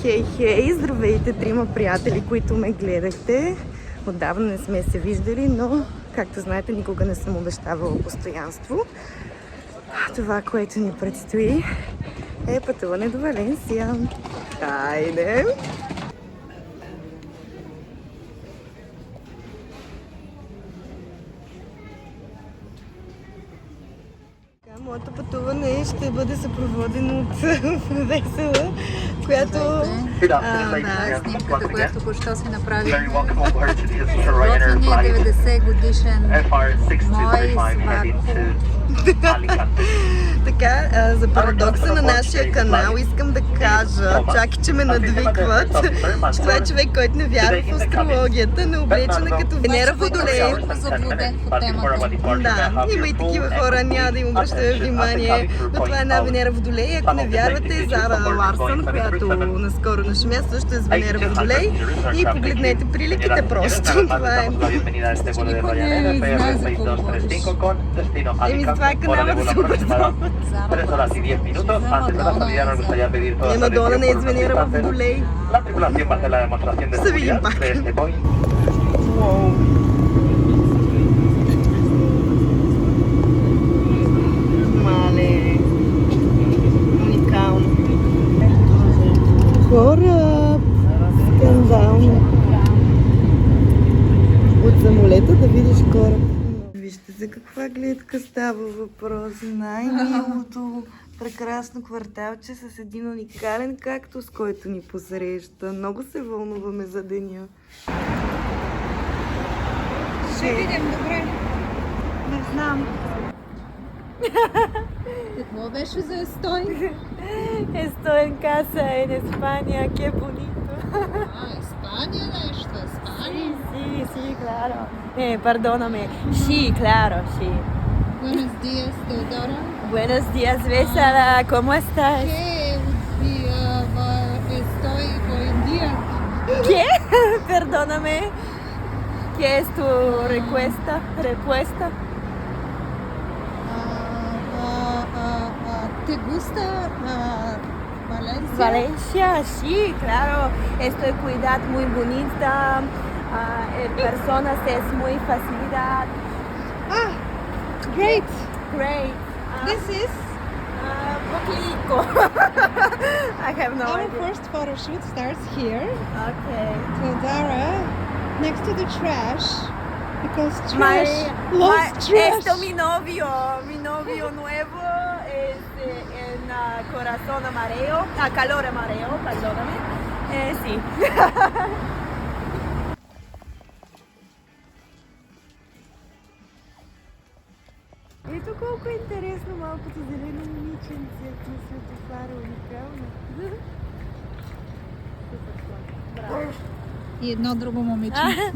Хей, хей! Здравейте, трима приятели, които ме гледахте. Отдавна не сме се виждали, но, както знаете, никога не съм обещавала постоянство. Това, което ни предстои, е пътуване до Валенсия. Хайде! Моето пътуване ще бъде съпроводено от Весела, която... снимката, която току-що си направи. Ротвения 90 годишен мой сват. Така, за парадокса на нашия канал искам да кажа, чакай, че ме надвикват, че това е човек, който не вярва в астрологията, не облечена като Венера Водолей. Заблуден по темата. Да, има и такива хора, няма да им обръщаме внимание, но това е една Венера Водолей. Ако не вярвате, Зара Ларсън, която наскоро нашумя, също е с Венера Водолей, и погледнете приликите просто. Това е... Никой не знае за какво говориш. Еми, това е канала да се образоват. Мадона не е с Венера Водолей. Ще видим пак. Мале. Уникално. Кораб. Скандално. От самолета да видиш кораб. Вижте за каква гледка става въпрос. Най-милото прекрасно кварталче с един уникален кактус, който ни посреща. Много се вълнуваме за деня. Ще видим, добре. Не знам. Какво беше за Естой? Estoy en casa en España, qué bonito. Испания нещо, Испания. Sí, claro. Perdóname. Sí, claro, sí. Buenos días, Teodora. Buenos días, Vesala. ¿Cómo estás? ¿Qué día estoy hoy en día? ¿Qué? Perdóname. ¿Qué es tu respuesta? ¿Te gusta Valencia? Valencia, sí, claro. Estoy cuidad muy bonita. Personas es muy facilidad. Great. Great. This is Poquilico. I have no our idea. first photo shoot starts here. Okay. Teodora, next to the trash. Because trash loves trash. Esto mi novio nuevo es en corazón amareo, calor amareo, perdóname. Sí. Ето колко е интересно малкото зелено момиченце на светофара, уникално. Браво. И едно друго момиче.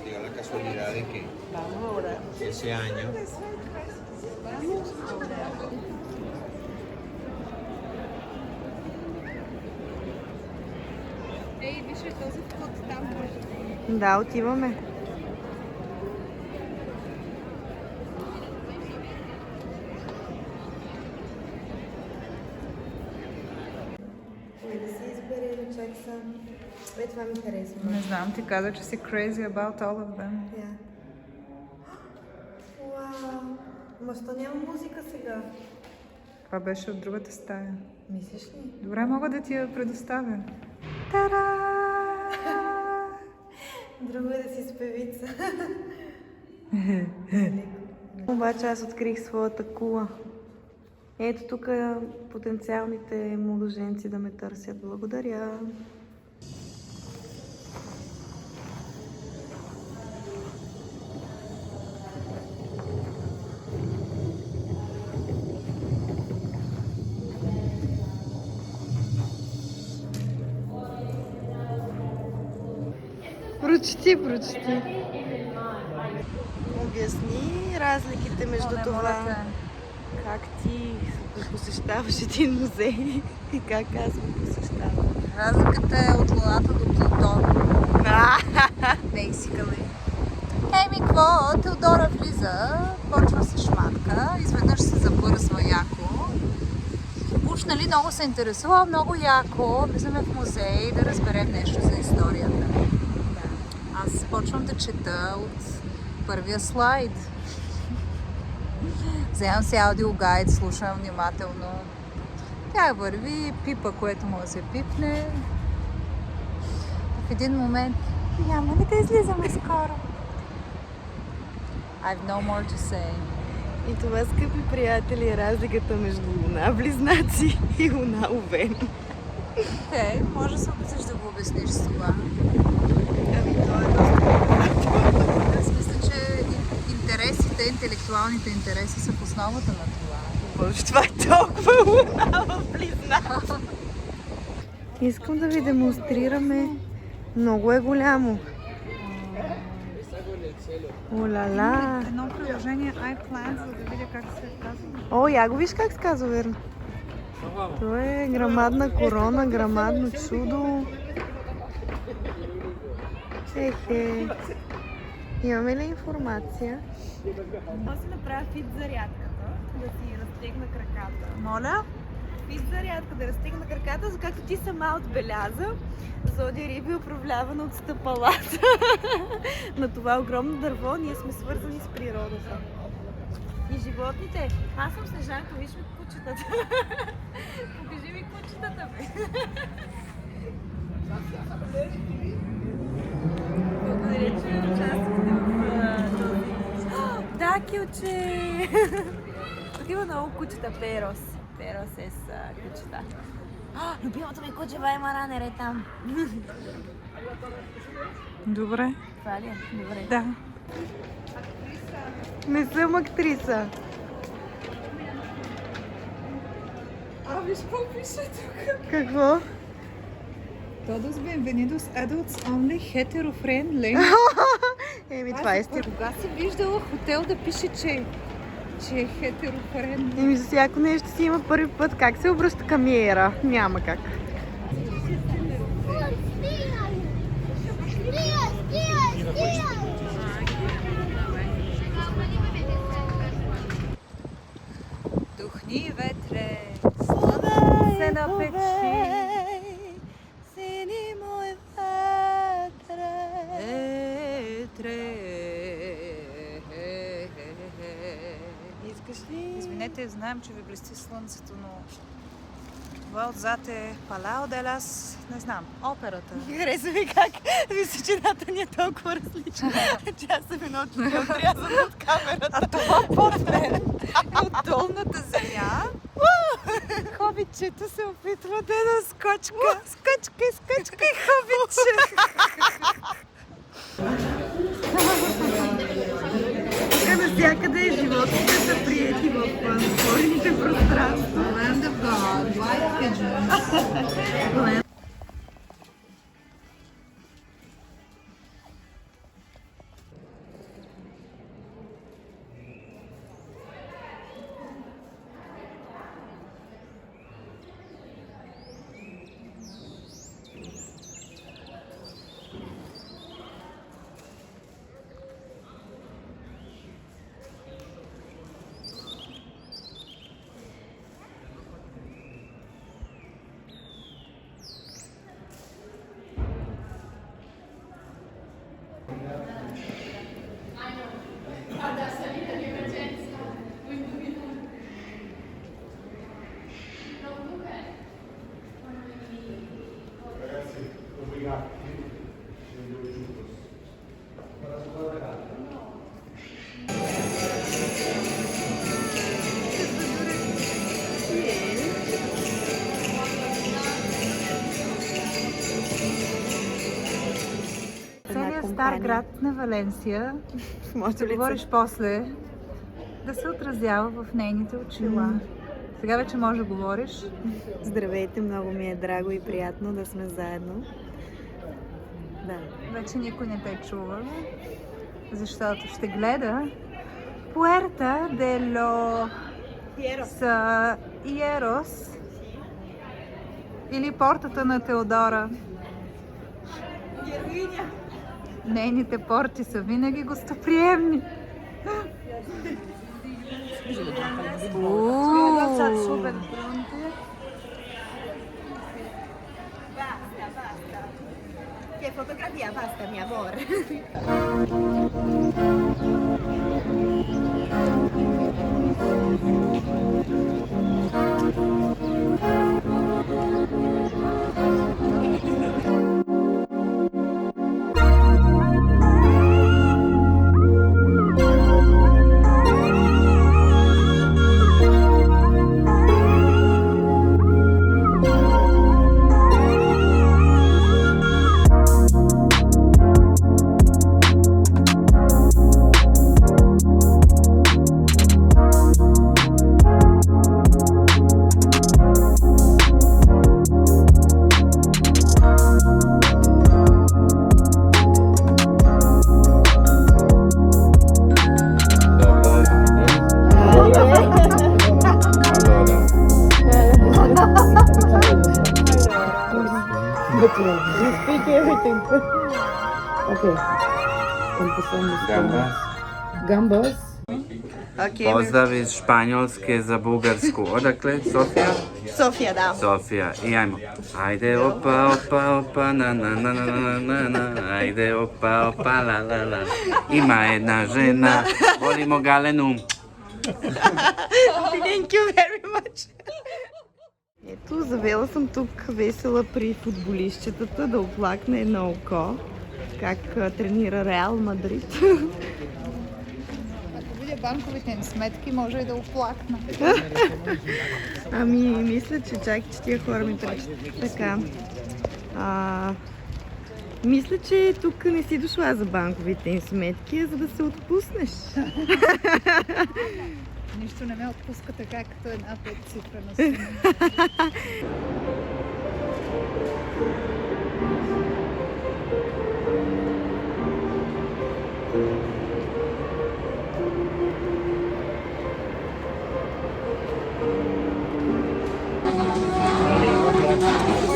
Diga la casualidad de que ese año Ей, вижте този вход там може. Да, отиваме. Да си избери, чак съм. Това ми харесва. Не знам, ти каза, че си crazy about all of them. Вау! Ма що няма музика сега? Това беше от другата стая. Мислиш ли? Добре, мога да ти я предоставя. Тара! Друго е да си с певица. Обаче аз открих своята кула. Ето тук потенциалните младоженци да ме търсят. Благодаря. Прочети. Обясни разликите между това. Как ти посещаваш един музей и как аз го посещавам. Разликата е от Луната до Плутон. Basically. Еми, какво? Теодора влиза, почва се шматка, изведнъж се забързва яко. Уж, нали, много се интересува, много яко. Влизаме в музей да разберем нещо за историята. Аз почвам да чета от първия слайд. Вземам си аудиогайд, слушам внимателно. Тя върви, пипа, което може да се пипне. В един момент няма ли да излизаме скоро? I've no more to say. И това, скъпи приятели, е разликата между луна близнаци и луна овен. Окей, може да се опиташ да го обясниш с това. Ами, то е доста. Аз мисля, че интересите, интелектуалните интереси са в основата на това. Боже, това е толкова луна в близнаци. Искам да ви демонстрираме. Много е голямо. Ола-ла. Едно приложение iPlan, за да видя как се казва. О, я го виж как се казва, верно. То е грамадна корона, грамадно чудо. Ехе. Имаме ли информация? Може да направя фит зарядката, да си разтегна краката. Моля? Фит зарядка, да разтегна краката, за както ти сама отбеляза. Зоди Риби е управлявана от стъпалата. На това огромно дърво ние сме свързани с природата. И животните. Аз съм Снежанка, виж ми кучетата. Покажи ми кучетата, бе. Благодаря, че участвахте в този. Да, Килче! Тук има много кучета. Перос. Перос е с кучета. Любимото ми куче Ваймаранер е там. Добре. Това ли е? Добре. Да. Не съм актриса. Виж какво пише тук. Какво? Todos bienvenidos adults only hetero friendly. Еми, това е стил. Кога си виждала хотел да пише, че е hetero friendly? Еми, за всяко нещо си има първи път. Как се обръща камиера? Няма как. Духни ветре, слънце се напечи. Сини мой ветре. Искаш ли? Извинете, знаем, че ви блести слънцето, но това отзад е Палао де лас, не знам, операта. Хареса ми как височината ни е толкова различна, че аз съм едно чудо отрязана от камерата. А това под мен е от долната земя. Хобитчето се опитва да наскочка. Скачкай, хобитче! Тук навсякъде животните са приети в затворените пространства. Land of God, white pigeons. Целият стар град на Валенсия, ще говориш после, да се отразява в нейните очила. Сега вече можеш да говориш. Здравейте, много ми е драго и приятно да сме заедно. Да. Вече никой не те чува, защото ще гледа Puerta de los Hierros или портата на Теодора. Нейните порти са винаги гостоприемни. Che fotografia, basta, mi amor. Gambas. Gambas. Окей, Pozdrav iz Španjolske za Bugarsku. Odakle? Sofija? София, да. Sofija. I ajmo. Ajde opa, opa, opa, na na na na na na na. Ajde opa, opa, la la la. Ima jedna žena, volimo Galenu. Thank you very much. Ето, завела съм тук весела при футболистчетата да оплакне едно око. Как тренира Реал Мадрид. Ако видя банковите им сметки, може и да оплакна. Ами, мисля, че чакай, че тия хора ми пречат. Така. Мисля, че тук не си дошла за банковите им сметки, а за да се отпуснеш. Нищо не ме отпуска така, като една петцифрена сума.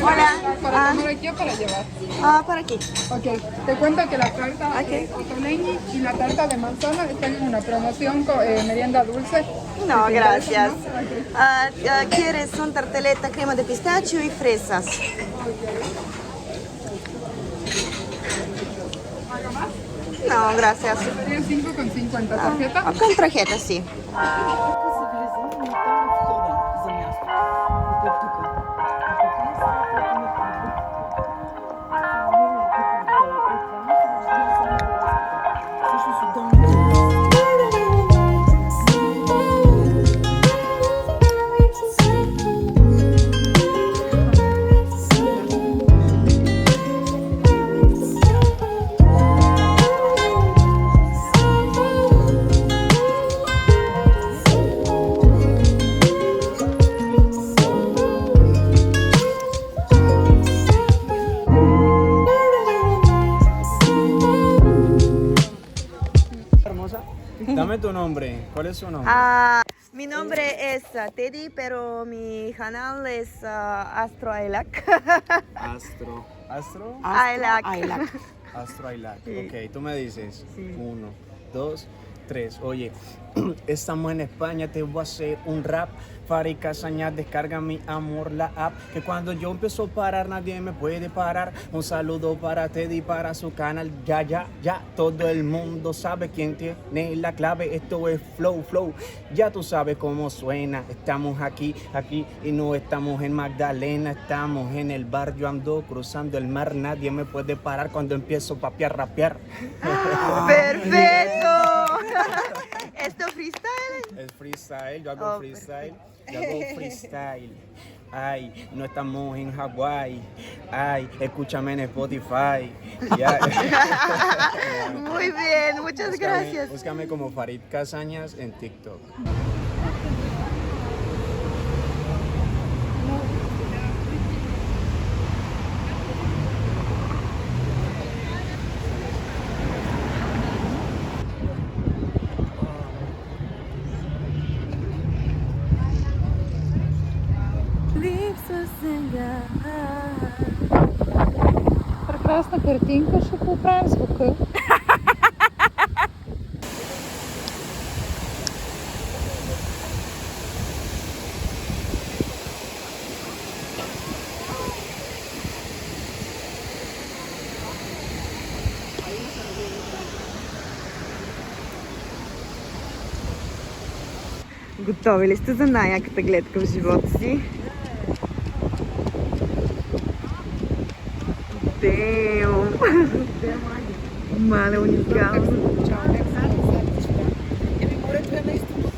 Hola. Para tomar aquí o para llevar. Para aquí. Ok, te cuento que la tarta de ottolenghi y la tarta de manzana están en una promoción con merienda dulce. No, ¿Te gracias. interesa, no? ¿Quieres un tarteleta, crema de pistacho y fresas? No, gracias. Serían 5,50 tarjeta. Con tarjeta, sí. Dame tu nombre. ¿Cuál es su nombre? Mi nombre es Teddy, pero mi canal es Astro Ailac. Astro. ¿Astro? Ailac. Astro Ailac. Sí. Ok, tú me dices. Sí. 1, 2, 3. Oye, estamos en España, te voy a hacer un rap. Fari Casañas, descarga mi amor la app. Que cuando yo empiezo a parar, nadie me puede parar. Un saludo para Teddy, para su canal. Ya. Todo el mundo sabe quién tiene la clave. Esto es Flow. Ya tú sabes cómo suena. Estamos aquí y no estamos en Magdalena. Estamos en el bar. Yo ando cruzando el mar. Nadie me puede parar cuando empiezo a rapear. ¡Perfecto! ¿Esto freestyle? Es freestyle, yo hago freestyle. Ay, no estamos en Hawái. Ay, escúchame en Spotify. Ya. Muy bien, muchas gracias. Búscame como Farid Casañas en TikTok. Прекрасна картинка, ще поправим звука. Готови ли сте за най-яката гледка в живота си? Damn! Мале уникално. Морето е наистина.